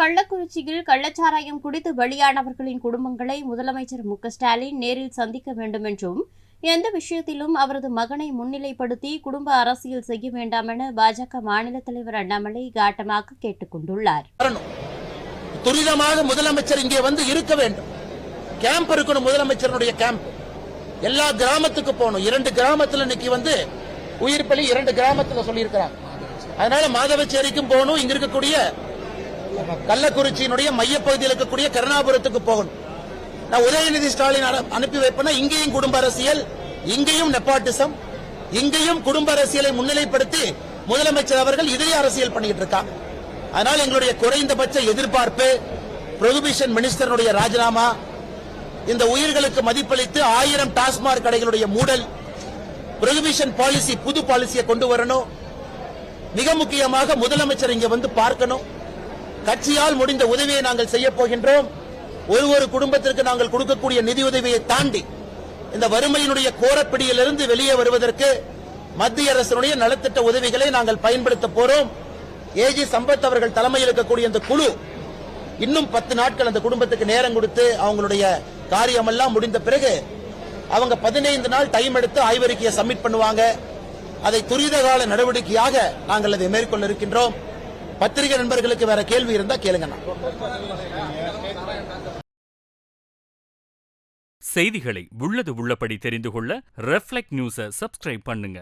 கள்ளக்குறிச்சியில் கள்ளச்சாராயம் குடித்து பலியானவர்களின் குடும்பங்களை முதலமைச்சர் மு.க.ஸ்டாலின் நேரில் சந்திக்க வேண்டும் என்றும், எந்த விஷயத்திலும் அவரது மகனை முன்னிலைப்படுத்தி குடும்ப அரசியல் செய்ய வேண்டாம் என பாஜக மாநில தலைவர் அண்ணாமலை காட்டமாக கேட்டுக் கொண்டுள்ளார். துரிதமாக முதலமைச்சர் இங்கே வந்து இருக்க வேண்டும். கேம்ப் இருக்கணும். முதலமைச்சருடைய கேம்ப் எல்லா கிராமத்துக்கு போகணும். 2 கிராமத்தில் இன்னைக்கு வந்து உயிர் பலி 2 கிராமத்தில் சொல்லியிருக்கிறாங்க. அதனால மாதவச்சேரிக்கும் போகணும். இங்க இருக்கக்கூடிய கள்ளக்குறிச்சியினுடைய மையப்பகுதியில் இருக்கக்கூடிய கருணாபுரத்துக்கு போகணும். நான் உதயநிதி ஸ்டாலின் அனுப்பி வைப்பேன்னா இங்கேயும் குடும்ப அரசியல், இங்கேயும் நெப்பாட்டிசம், இங்கேயும் குடும்ப அரசியலை முன்னிலைப்படுத்தி முதலமைச்சர் அவர்கள் இதே அரசியல் பண்ணிட்டு இருக்காங்க. அதனால் எங்களுடைய குறைந்தபட்ச எதிர்பார்ப்பு புரோஹிபிஷன் மினிஸ்டருடைய ராஜினாமா, இந்த உயிர்களுக்கு மதிப்பளித்து 1000 டாஸ்மாக் கடைகளுடைய மூடல், புரோஹிபிஷன் பாலிசி புது பாலிசியை கொண்டு வரணும். மிக முக்கியமாக முதலமைச்சர் இங்க வந்து பார்க்கணும். கட்சியால் முடிந்த உதவியை நாங்கள் செய்ய போகின்றோம். ஒரு குடும்பத்திற்கு நாங்கள் கொடுக்கக்கூடிய நிதியுதவியை தாண்டி இந்த வறுமையினுடைய கோரப்பிடியிலிருந்து வெளியே வருவதற்கு மத்திய அரசினுடைய நலத்திட்ட உதவிகளை நாங்கள் பயன்படுத்த போறோம். ஏஜி சம்பத் அவர்கள் தலைமையில் இருக்கக்கூடிய இந்த குழு இன்னும் 10 நாட்கள் அந்த குடும்பத்துக்கு நேரம் கொடுத்து அவங்களுடைய காரியமெல்லாம் முடிந்த பிறகு அவங்க 15 நாள் டைம் எடுத்து ஆய்வறிக்கையை சப்மிட் பண்ணுவாங்க. அதை துரித கால நடவடிக்கையாக நாங்கள் அதை மேற்கொள்ள இருக்கின்றோம். பத்திரிகை நண்பர்களுக்கு வேற கேள்வி இருந்தா கேளுங்க. செய்திகளை உள்ளது உள்ளபடி தெரிந்து கொள்ள ரெஃப்ளெக்ட் நியூஸை சப்ஸ்கிரைப் பண்ணுங்க.